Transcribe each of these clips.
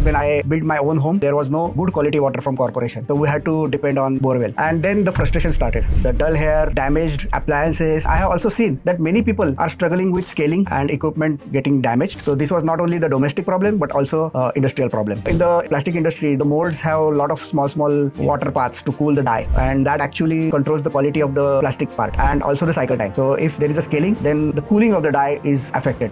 when I built my own home, there was no good quality water from corporation. So we had to depend on borewell. And then the frustration started. The dull hair, damaged appliances. I have also seen that many people are struggling with scaling and equipment getting damaged. So this was not only the domestic problem, but also industrial problem. In the plastic industry, the molds have a lot of small water paths to cool the dye. And that actually controls the quality of the plastic part and also the cycle time. So if there is a scaling, then the cooling of the dye is affected.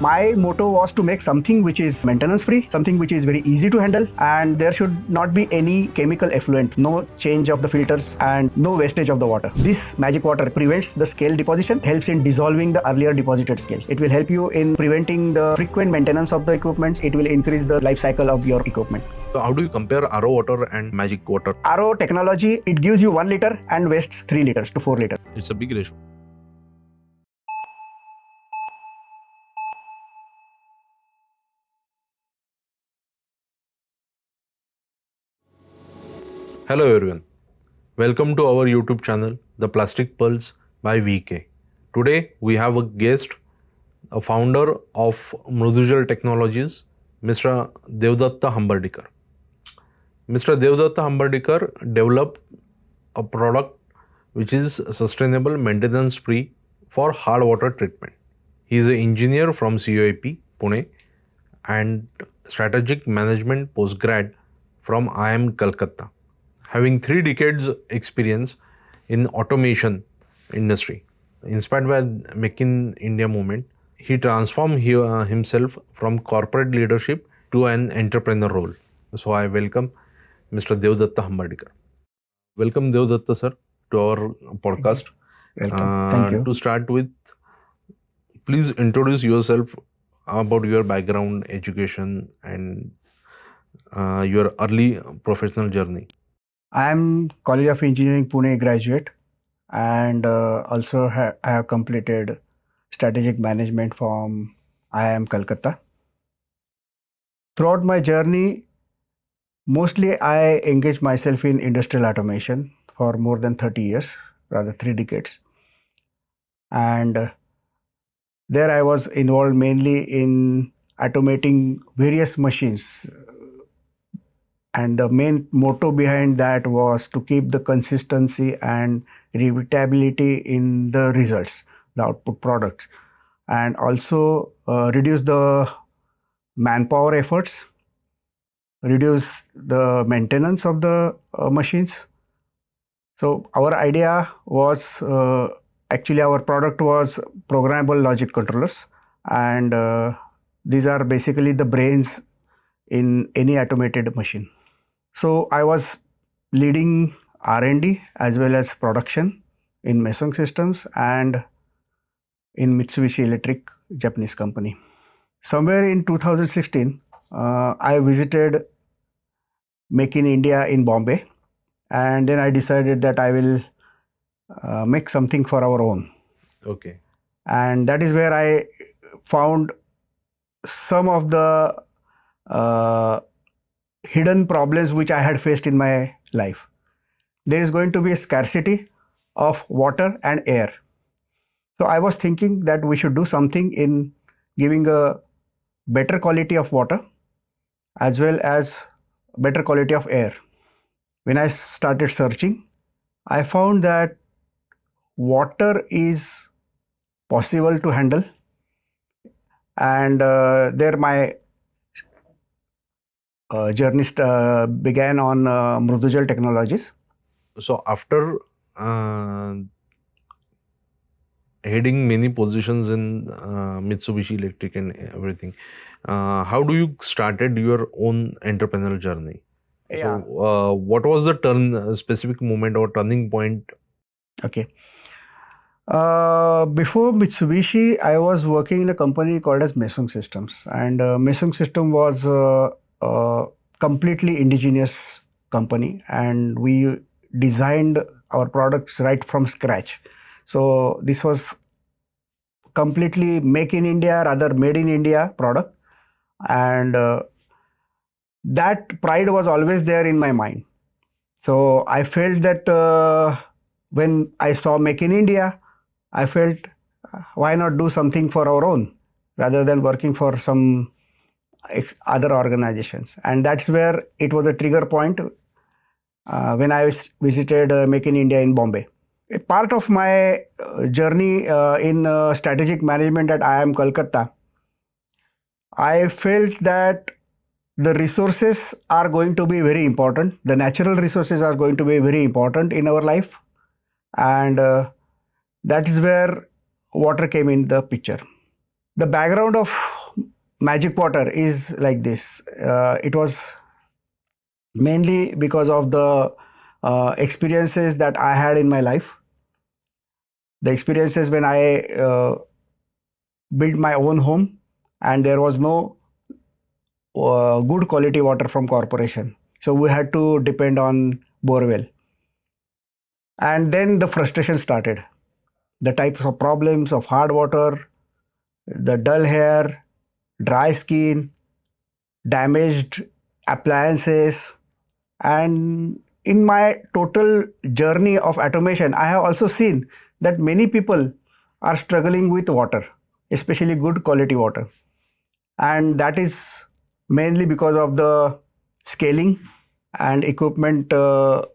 My motto was to make something which is maintenance free, something which is very easy to handle, and there should not be any chemical effluent, no change of the filters and no wastage of the water. This magic water prevents the scale deposition, helps in dissolving the earlier deposited scales. It will help you in preventing the frequent maintenance of the equipment. It will increase the life cycle of your equipment. So how do you compare RO water and magic water? RO technology, it gives you 1 liter and wastes 3 liters to 4 liters. It's a big ratio. Hello everyone, welcome to our YouTube channel, The Plastic Pulse by VK. Today we have a guest, a founder of Mrudujal Technologies, Mr. Devdatta Hambardikar. Mr. Devdatta Hambardikar developed a product which is sustainable, maintenance free for hard water treatment. He is an engineer from COIP, Pune, and strategic management postgrad from IIM Calcutta. Having 3 decades experience in automation industry. Inspired by Make in India movement, he transformed himself from corporate leadership to an entrepreneur role. So I welcome Mr. Devdatta Hambardikar. Welcome Devdatta sir to our podcast. Welcome. Thank you. To start with, please introduce yourself about your background, education and your early professional journey. I am College of Engineering Pune graduate, and also I have completed strategic management from IIM Calcutta. Throughout my journey, mostly I engaged myself in industrial automation for more than 30 years, rather 3 decades. And there I was involved mainly in automating various machines. And the main motto behind that was to keep the consistency and repeatability in the results, the output products, and also reduce the manpower efforts, reduce the maintenance of the machines. So our idea was, actually our product was programmable logic controllers, and these are basically the brains in any automated machine. So I was leading R&D as well as production in Messong Systems and in Mitsubishi Electric, Japanese company. Somewhere in 2016, I visited Make in India in Bombay, and then I decided that I will make something for our own. Okay. And that is where I found some of the hidden problems which I had faced in my life. There is going to be a scarcity of water and air. So I was thinking that we should do something in giving a better quality of water as well as better quality of air. When I started searching, I found that water is possible to handle, and there my journey began on Mrudujal Technologies. So after heading many positions in Mitsubishi Electric and everything, how do you started your own entrepreneurial journey? Yeah. So what was the specific moment or turning point? Okay. Before Mitsubishi, I was working in a company called as Messong Systems, and Messong System was a completely indigenous company, and we designed our products right from scratch. So this was completely make in India, rather made in India product, and that pride was always there in my mind. So I felt that when I saw Make in India, I felt why not do something for our own rather than working for some other organizations. And that's where it was a trigger point when I visited Make in India in Bombay. A part of my journey in strategic management at IIM Kolkata, I felt that the resources are going to be very important. The natural resources are going to be very important in our life. And that is where water came in the picture. The background of magic water is like this. It was mainly because of the experiences that I had in my life. The experiences when I built my own home and there was no good quality water from corporation. So we had to depend on borewell. And then the frustration started. The types of problems of hard water, the dull hair, dry skin, damaged appliances. And in my total journey of automation, I have also seen that many people are struggling with water, especially good quality water. And that is mainly because of the scaling and equipment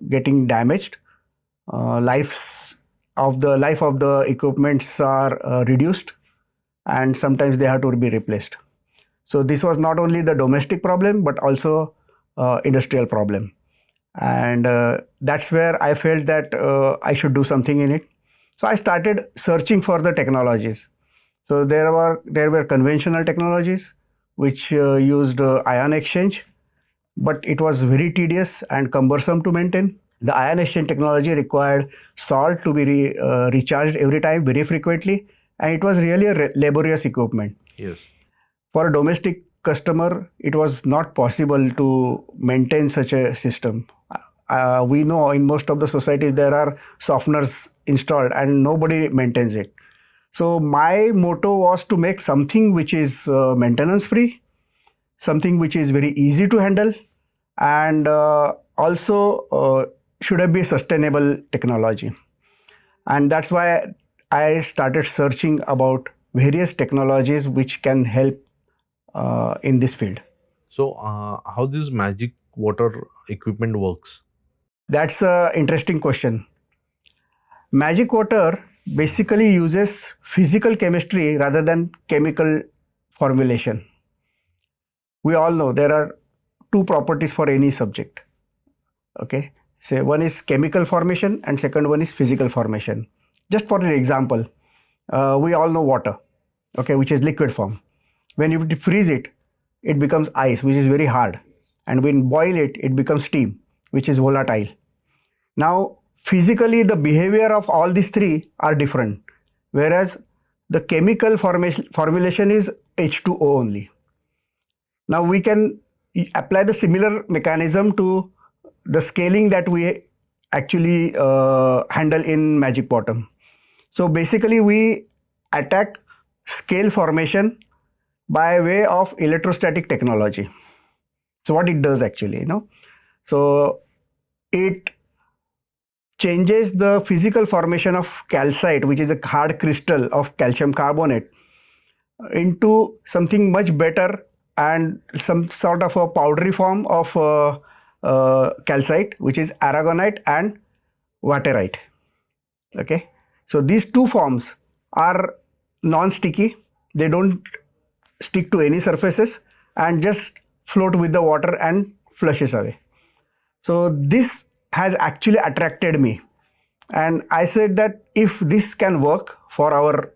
getting damaged. Life of the equipments are reduced, and sometimes they have to be replaced. So this was not only the domestic problem but also industrial problem, and that's where I felt that I should do something in it. So I started searching for the technologies. So there were conventional technologies which used ion exchange, but it was very tedious and cumbersome to maintain. The ion exchange technology required salt to be recharged every time, very frequently, and it was really a laborious equipment. Yes. For a domestic customer, it was not possible to maintain such a system. We know in most of the societies there are softeners installed and nobody maintains it. So my motto was to make something which is maintenance free, something which is very easy to handle, and also should have be sustainable technology. And that's why I started searching about various technologies which can help in this field. So, how this magic water equipment works? That's an interesting question. Magic water basically uses physical chemistry rather than chemical formulation. We all know there are two properties for any subject. Okay, so one is chemical formation and second one is physical formation. Just for an example, we all know water, okay, which is liquid form. When you freeze it, it becomes ice, which is very hard, and when boil it, it becomes steam, which is volatile. Now, physically, the behavior of all these three are different, whereas the chemical formulation is H2O only. Now, we can apply the similar mechanism to the scaling that we actually handle in magic bottom. So basically, we attack scale formation by way of electrostatic technology. So what it does actually, so it changes the physical formation of calcite, which is a hard crystal of calcium carbonate, into something much better and some sort of a powdery form of calcite, which is aragonite and waterite. Okay, so these two forms are non-sticky. They don't stick to any surfaces and just float with the water and flushes away. So this has actually attracted me, and I said that if this can work for our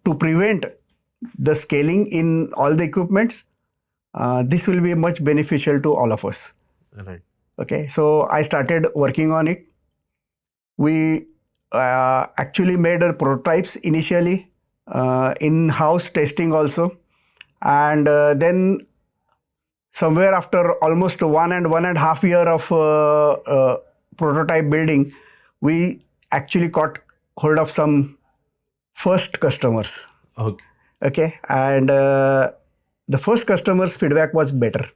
to prevent the scaling in all the equipments, this will be much beneficial to all of us. Right. Okay, so I started working on it. We actually made prototypes initially, in-house testing also, and then somewhere after almost 1.5 year of prototype building, we actually got hold of some first customers. Okay. Okay, and the first customers' feedback was better.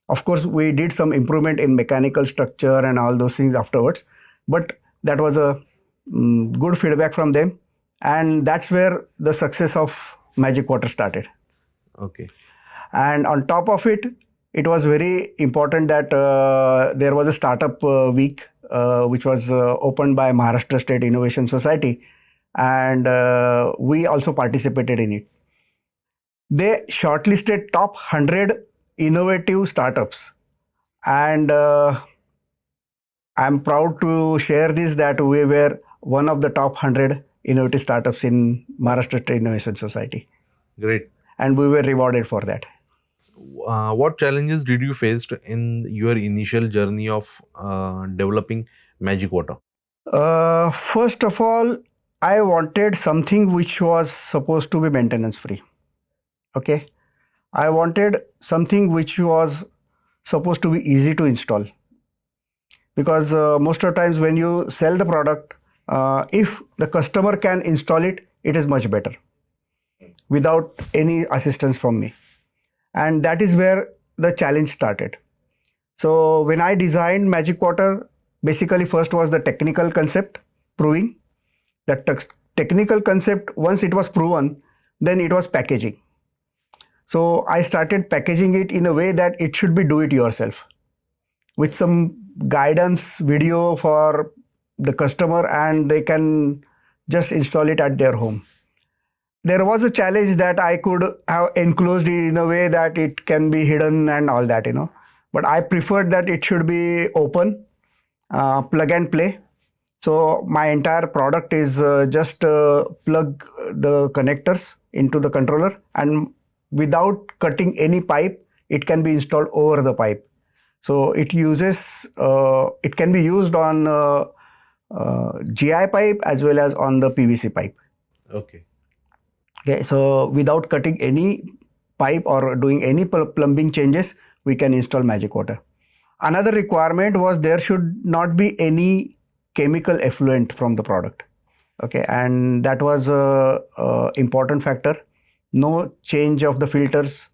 Of course, we did some improvement in mechanical structure and all those things afterwards, but that was a good feedback from them, and that's where the success of Magic Water started. Okay. And on top of it, it was very important that there was a startup week which was opened by Maharashtra State Innovation Society, and we also participated in it. They shortlisted top 100 innovative startups, and I'm proud to share this that we were one of the top 100 innovative startups in Maharashtra State Innovation Society, Great. and we were rewarded for that. What challenges did you face in your initial journey of developing magic water? First of all, I wanted something which was supposed to be maintenance free. Okay. I wanted something which was supposed to be easy to install, because most of the times when you sell the product, if the customer can install it, it is much better without any assistance from me. And that is where the challenge started. So when I designed Magic Water, basically first was the technical concept, proving that technical concept. Once it was proven, then it was packaging. So I started packaging it in a way that it should be do it yourself, with some guidance video for the customer, and they can just install it at their home. There was a challenge that I could have enclosed it in a way that it can be hidden and all that, but I preferred that it should be open, plug and play. So my entire product is just plug the connectors into the controller, and without cutting any pipe, it can be installed over the pipe. So it can be used on GI pipe as well as on the PVC pipe. Okay. Okay, so without cutting any pipe or doing any plumbing changes, we can install Magic Water. Another requirement was there should not be any chemical effluent from the product. Okay, and that was a important factor. No change of the filters,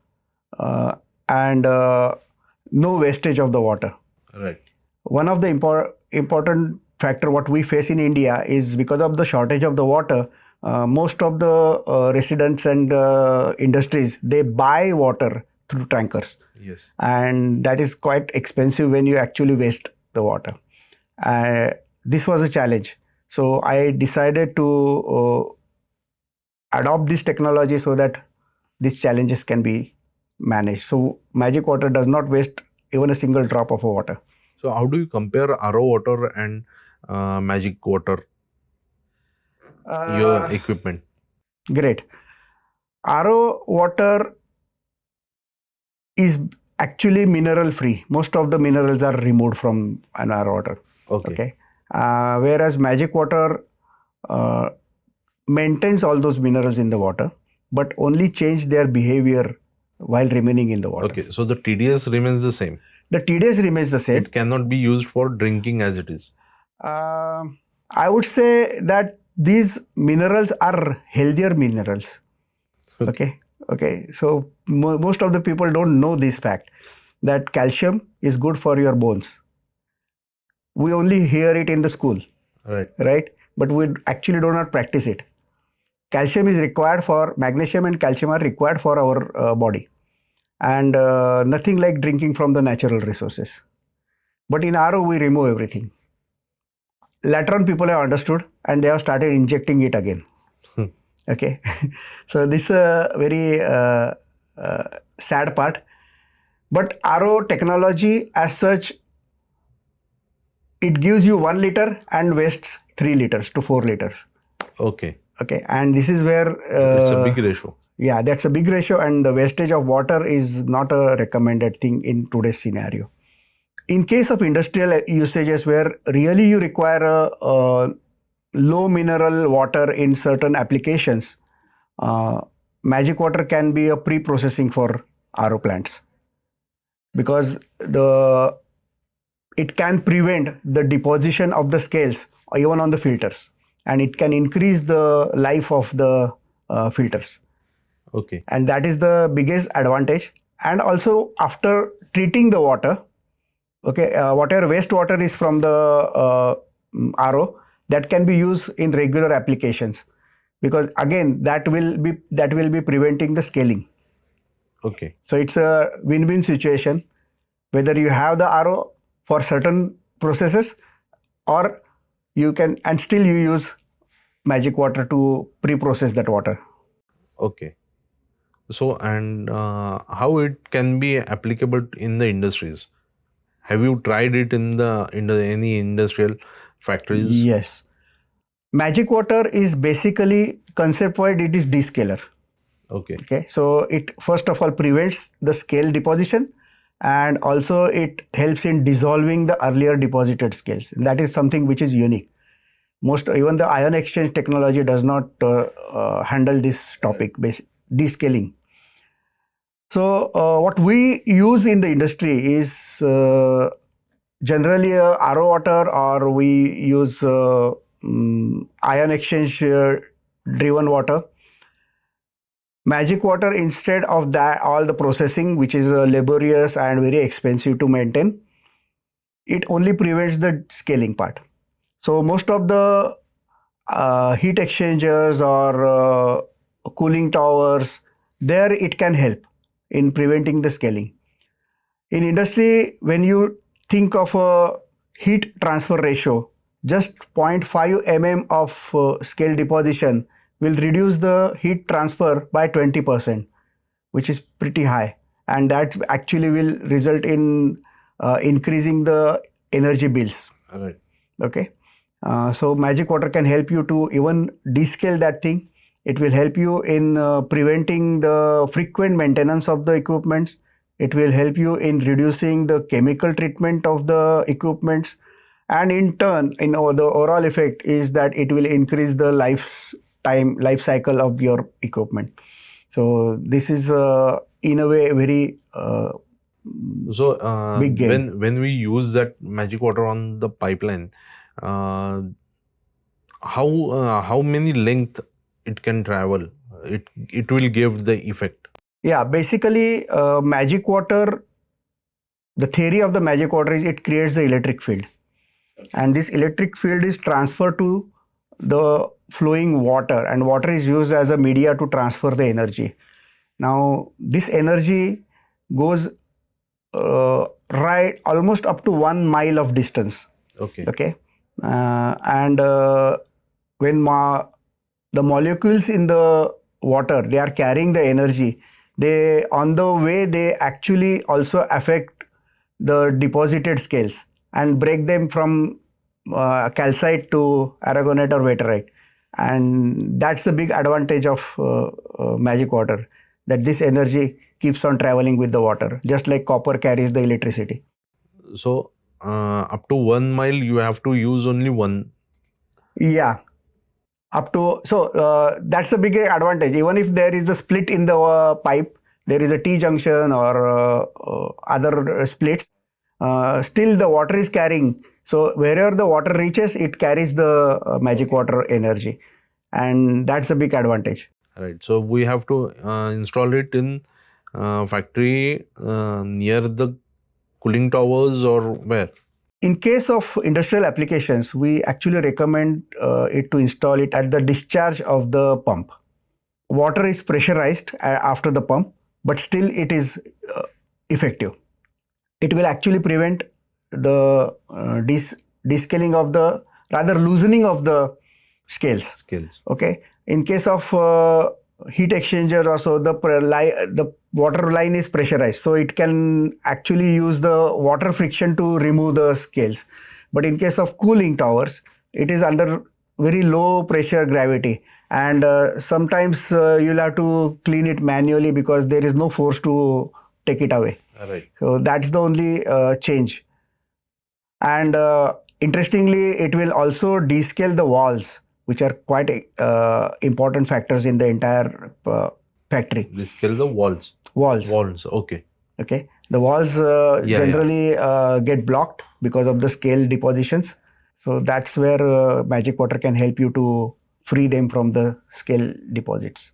and no wastage of the water. Right. One of the important factor what we face in India is because of the shortage of the water. Most of the residents and industries, they buy water through tankers. Yes. And that is quite expensive when you actually waste the water. This was a challenge. So I decided to adopt this technology so that these challenges can be managed. So Magic Water does not waste even a single drop of water. So how do you compare RO water and magic water, your equipment? Great. RO water is actually mineral free. Most of the minerals are removed from an RO water. Okay. Whereas Magic Water maintains all those minerals in the water, but only change their behavior while remaining in the water. Okay. So the TDS remains the same. The TDS remains the same. It cannot be used for drinking as it is. I would say that these minerals are healthier minerals. Okay. So most of the people don't know this fact, that calcium is good for your bones. We only hear it in the school. Right? But we actually do not practice it. Calcium is required for, magnesium and calcium are required for our body. And nothing like drinking from the natural resources. But in RO, we remove everything. Later on, people have understood and they have started injecting it again. Okay. So this is a very sad part. But RO technology as such, it gives you 1 liter and wastes 3 liters to 4 liters. Okay. And this is where it's a big ratio. Yeah, that's a big ratio, and the wastage of water is not a recommended thing in today's scenario. In case of industrial usages where really you require a low mineral water in certain applications, Magic Water can be a pre-processing for RO plants, because it can prevent the deposition of the scales even on the filters, and it can increase the life of the filters. Okay. And that is the biggest advantage. And also after treating the water, whatever wastewater is from the RO, that can be used in regular applications, because again that will be preventing the scaling. Okay. So it's a win-win situation, whether you have the RO for certain processes, or you can, and still you use magic water to pre-process that water. Okay. So, and how it can be applicable in the industries? Have you tried it in the any industrial factories? Yes. Magic water is basically, concept-wise, it is descaler. Okay. Okay, so it first of all prevents the scale deposition, and also it helps in dissolving the earlier deposited scales. That is something which is unique. Most, even the ion exchange technology does not handle this topic, descaling. So what we use in the industry is generally RO water, or we use ion exchange driven water. Magic water, instead of that, all the processing, which is laborious and very expensive to maintain, it only prevents the scaling part. So most of the heat exchangers or cooling towers, there it can help in preventing the scaling. In industry, when you think of a heat transfer ratio, just 0.5 mm of scale deposition will reduce the heat transfer by 20%, which is pretty high. And that actually will result in increasing the energy bills. All right. Okay. So magic water can help you to even descale that thing. It will help you in preventing the frequent maintenance of the equipments. It will help you in reducing the chemical treatment of the equipments. And in turn, the overall effect is that it will increase the life cycle of your equipment. So this is in a way very So big gain. when we use that magic water on the pipeline, uh, how many length it can travel? It will give the effect. Yeah, basically, magic water, the theory of the magic water is it creates the electric field. And this electric field is transferred to the flowing water, and water is used as a media to transfer the energy. Now, this energy goes right almost up to 1 mile of distance. Okay. Okay. And when the molecules in the water, they are carrying the energy, they, on the way, they actually also affect the deposited scales and break them from calcite to aragonite or vaterite. And that's the big advantage of magic water, that this energy keeps on traveling with the water, just like copper carries the electricity. So up to 1 mile, you have to use only one. Yeah, up to, so that's the big advantage. Even if there is a split in the pipe, there is a T junction or other splits, still the water is carrying. So wherever the water reaches, it carries the magic water energy, and that's a big advantage. Right. So we have to install it in factory near the cooling towers or where? In case of industrial applications, we actually recommend it to install it at the discharge of the pump. Water is pressurized after the pump, but still it is effective. It will actually prevent the descaling of the, rather loosening of the scales. Skills. Okay. In case of heat exchanger also, the water line is pressurized, so it can actually use the water friction to remove the scales. But in case of cooling towers, it is under very low pressure gravity, and sometimes you'll have to clean it manually because there is no force to take it away. Right. So that's the only change. And interestingly, it will also descale the walls, which are quite important factors in the entire factory. Descale the walls. Walls. Walls. Okay. Okay. The walls generally get blocked because of the scale depositions. So that's where magic water can help you to free them from the scale deposits.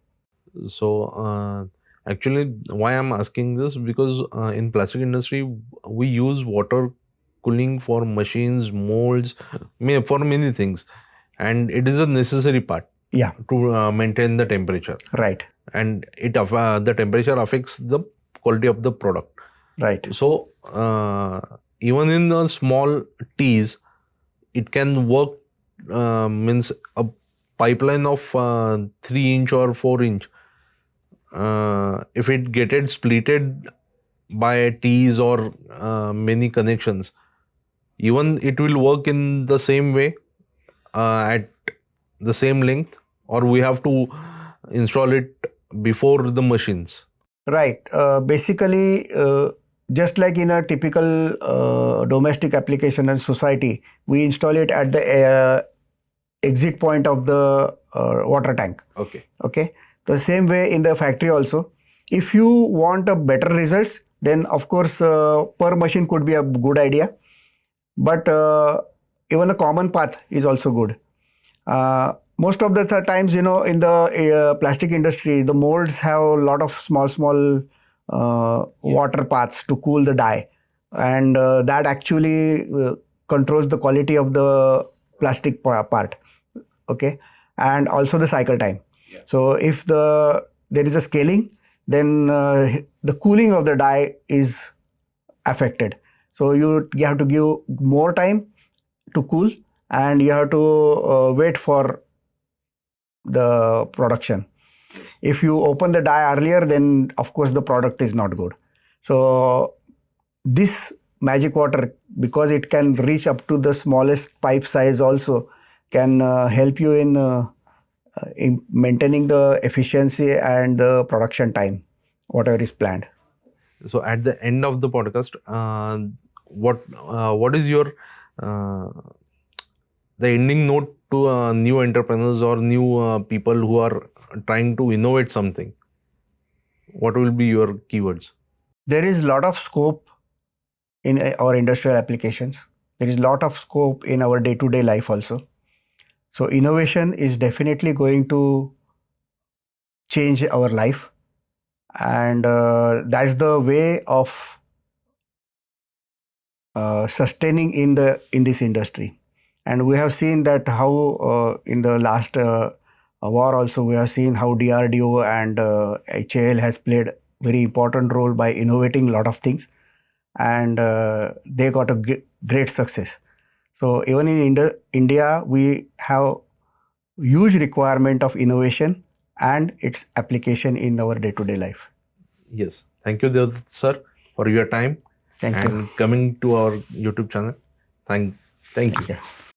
So actually, why I'm asking this, because in plastic industry we use water cooling for machines, molds, for many things, and it is a necessary part. Yeah. To maintain the temperature. Right. And the temperature affects the quality of the product. Right. So even in the small teas, it can work. Means a pipeline of 3 inch or 4 inch. If it getted splitted by teas or many connections, even it will work in the same way at the same length, or we have to install it before the machines. Right. Basically, just like in a typical domestic application and society, we install it at the exit point of the water tank. Okay. Okay. The same way in the factory also. If you want a better results, then of course per machine could be a good idea. But even a common path is also good. Most of the times, in the plastic industry, the molds have a lot of small water paths to cool the dye, and that actually controls the quality of the plastic part. Okay, and also the cycle time. So if there is a scaling, then the cooling of the dye is affected. So you have to give more time to cool, and you have to wait for the production. If you open the dye earlier, then of course the product is not good. So this magic water, because it can reach up to the smallest pipe size also, can help you in maintaining the efficiency and the production time, whatever is planned. So at the end of the podcast, what is your uh, the ending note to new entrepreneurs or new people who are trying to innovate something? What will be your keywords? There is a lot of scope in our industrial applications. There is a lot of scope in our day-to-day life also. So innovation is definitely going to change our life, and that's the way of sustaining in this industry. And we have seen that how in the last war also, we have seen how DRDO and HAL has played very important role by innovating a lot of things, and they got a great success. So even in India, we have huge requirement of innovation and its application in our day-to-day life. Yes. Thank you, Devdutt sir, for your time Thank you. and coming to our YouTube channel. Thank you. Yeah.